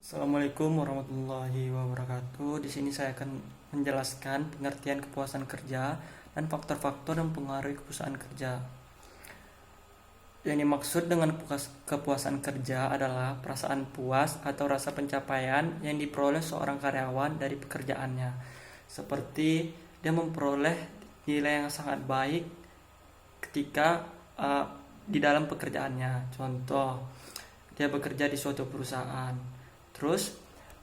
Assalamualaikum warahmatullahi wabarakatuh. Di sini saya akan menjelaskan pengertian kepuasan kerja dan faktor-faktor yang mempengaruhi kepuasan kerja. Yang dimaksud dengan kepuasan kerja adalah perasaan puas atau rasa pencapaian yang diperoleh seorang karyawan dari pekerjaannya. Seperti dia memperoleh nilai yang sangat baik ketika di dalam pekerjaannya. Contoh, dia bekerja di suatu perusahaan. Terus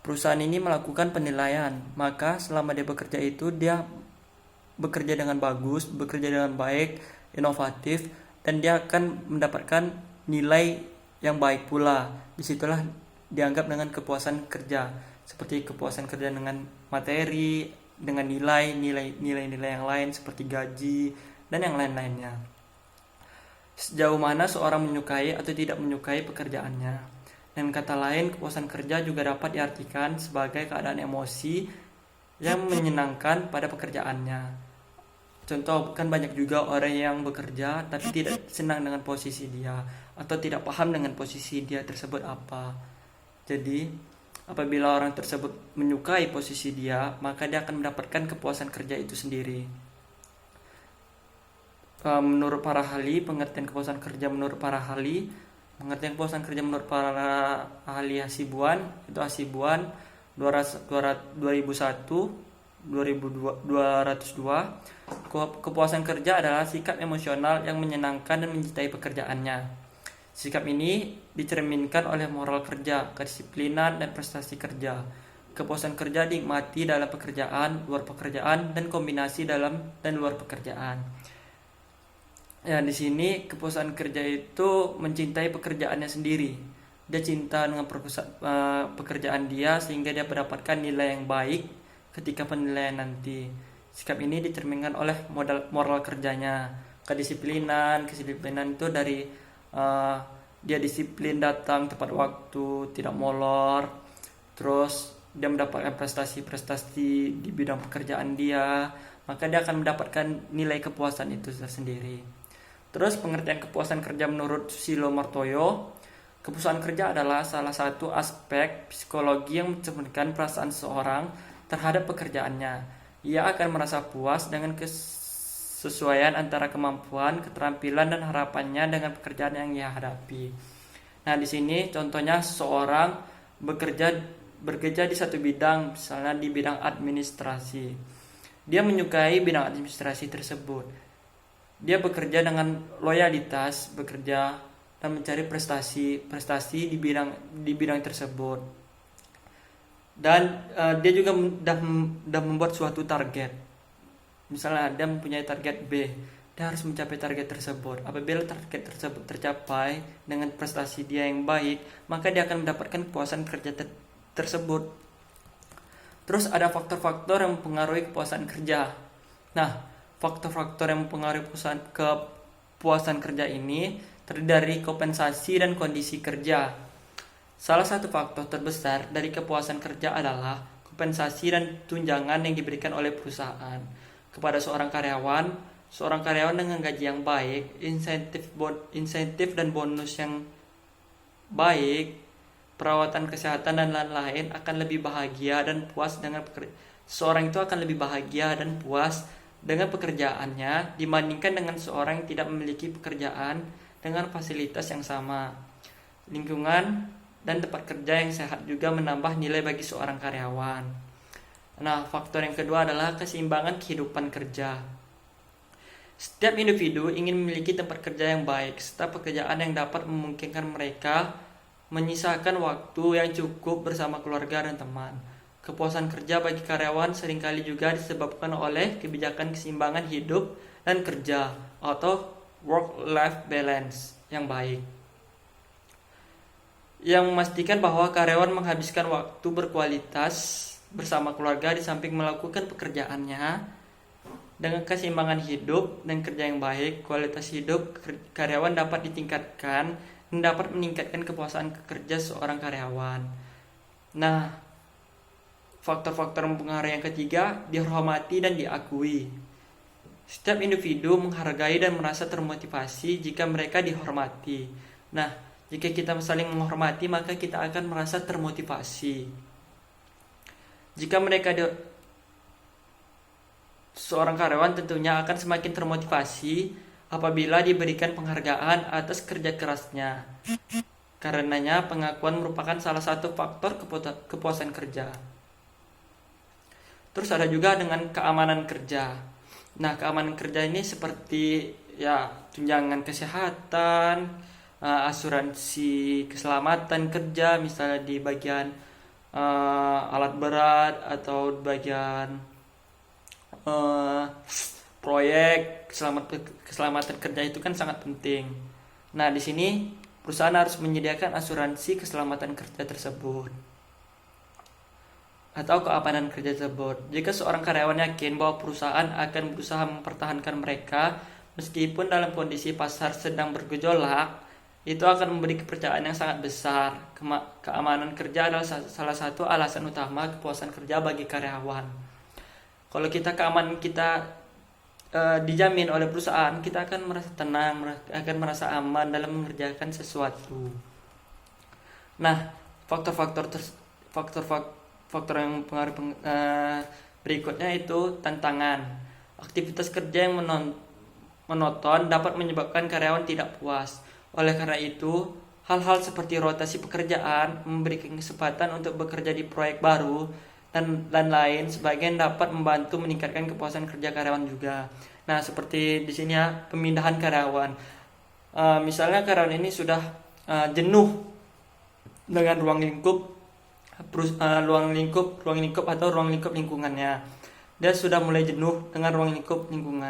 perusahaan ini melakukan penilaian, maka selama dia bekerja itu dia bekerja dengan bagus, bekerja dengan baik, inovatif, dan dia akan mendapatkan nilai yang baik pula. Disitulah dianggap dengan kepuasan kerja, seperti kepuasan kerja dengan materi, dengan nilai-nilai yang lain seperti gaji dan yang lain-lainnya. Sejauh mana seorang menyukai atau tidak menyukai pekerjaannya. Dan kata lain, kepuasan kerja juga dapat diartikan sebagai keadaan emosi yang menyenangkan pada pekerjaannya. Contoh, kan banyak juga orang yang bekerja tapi tidak senang dengan posisi dia atau tidak paham dengan posisi dia tersebut apa. Jadi, apabila orang tersebut menyukai posisi dia, maka dia akan mendapatkan kepuasan kerja itu sendiri. Menurut para ahli, pengertian kepuasan kerja menurut para ahli Hasibuan, itu Hasibuan 2001 2202, kepuasan kerja adalah sikap emosional yang menyenangkan dan mencintai pekerjaannya. Sikap ini dicerminkan oleh moral kerja, kedisiplinan, dan prestasi kerja. Kepuasan kerja dinikmati dalam pekerjaan, luar pekerjaan, dan kombinasi dalam dan luar pekerjaan. Ya, di sini kepuasan kerja itu mencintai pekerjaannya sendiri. Dia cinta dengan pekerjaan dia sehingga dia mendapatkan nilai yang baik ketika penilaian nanti. Sikap ini dicerminkan oleh moral kerjanya. Kedisiplinan itu dari dia disiplin datang tepat waktu, tidak molor. Terus dia mendapatkan prestasi-prestasi di bidang pekerjaan dia, maka dia akan mendapatkan nilai kepuasan itu sendiri. Terus pengertian kepuasan kerja menurut Susilo Martoyo, kepuasan kerja adalah salah satu aspek psikologi yang mencerminkan perasaan seseorang terhadap pekerjaannya. Ia akan merasa puas dengan kesesuaian antara kemampuan, keterampilan, dan harapannya dengan pekerjaan yang ia hadapi. Nah, di sini contohnya seseorang bekerja di satu bidang, misalnya di bidang administrasi. Dia menyukai bidang administrasi tersebut. Dia bekerja dengan loyalitas, bekerja dan mencari prestasi di bidang tersebut. Dan dia juga sudah membuat suatu target. Misalnya dia mempunyai target B, dia harus mencapai target tersebut. Apabila target tersebut tercapai dengan prestasi dia yang baik, maka dia akan mendapatkan kepuasan kerja tersebut. Terus ada faktor-faktor yang mempengaruhi kepuasan kerja. Nah, faktor-faktor yang mempengaruhi kepuasan kerja ini terdiri dari kompensasi dan kondisi kerja. Salah satu faktor terbesar dari kepuasan kerja adalah kompensasi dan tunjangan yang diberikan oleh perusahaan kepada seorang karyawan. Seorang karyawan dengan gaji yang baik, insentif dan bonus yang baik, perawatan kesehatan dan lain-lain akan lebih bahagia dan puas dengan seorang itu akan lebih bahagia dan puas dengan pekerjaannya dibandingkan dengan seorang yang tidak memiliki pekerjaan dengan fasilitas yang sama. Lingkungan dan tempat kerja yang sehat juga menambah nilai bagi seorang karyawan. Nah, faktor yang kedua adalah keseimbangan kehidupan kerja. Setiap individu ingin memiliki tempat kerja yang baik serta pekerjaan yang dapat memungkinkan mereka menyisakan waktu yang cukup bersama keluarga dan teman. Kepuasan kerja bagi karyawan seringkali juga disebabkan oleh kebijakan keseimbangan hidup dan kerja atau work-life balance yang baik, yang memastikan bahwa karyawan menghabiskan waktu berkualitas bersama keluarga di samping melakukan pekerjaannya. Dengan keseimbangan hidup dan kerja yang baik, kualitas hidup karyawan dapat ditingkatkan dan dapat meningkatkan kepuasan kerja seorang karyawan. Nah, faktor-faktor mempengaruhi yang ketiga, dihormati dan diakui. Setiap individu menghargai dan merasa termotivasi jika mereka dihormati. Nah, Jika kita saling menghormati, maka kita akan merasa termotivasi. Jika seorang karyawan tentunya akan semakin termotivasi apabila diberikan penghargaan atas kerja kerasnya. Karenanya pengakuan merupakan salah satu faktor kepuasan kerja. Terus ada juga dengan keamanan kerja. Nah, keamanan kerja ini seperti ya tunjangan kesehatan, asuransi keselamatan kerja, misalnya di bagian alat berat atau bagian proyek keselamatan kerja itu kan sangat penting. Nah, di sini perusahaan harus menyediakan asuransi keselamatan kerja tersebut atau keamanan kerja tersebut. Jika seorang karyawan yakin bahwa perusahaan akan berusaha mempertahankan mereka meskipun dalam kondisi pasar sedang bergejolak, itu akan memberi kepercayaan yang sangat besar. Keamanan kerja adalah salah satu alasan utama kepuasan kerja bagi karyawan. Kalau keamanan kita dijamin oleh perusahaan, kita akan merasa tenang, akan merasa aman dalam mengerjakan sesuatu. Nah, faktor yang pengaruh berikutnya itu tantangan. Aktivitas kerja yang monoton dapat menyebabkan karyawan tidak puas. Oleh karena itu, hal-hal seperti rotasi pekerjaan, memberikan kesempatan untuk bekerja di proyek baru, dan lain sebagian dapat membantu meningkatkan kepuasan kerja karyawan juga. Nah, seperti di sini ya, pemindahan karyawan. Misalnya karyawan ini sudah jenuh dengan ruang lingkup lingkungannya. Dia sudah mulai jenuh dengan ruang lingkup lingkungan.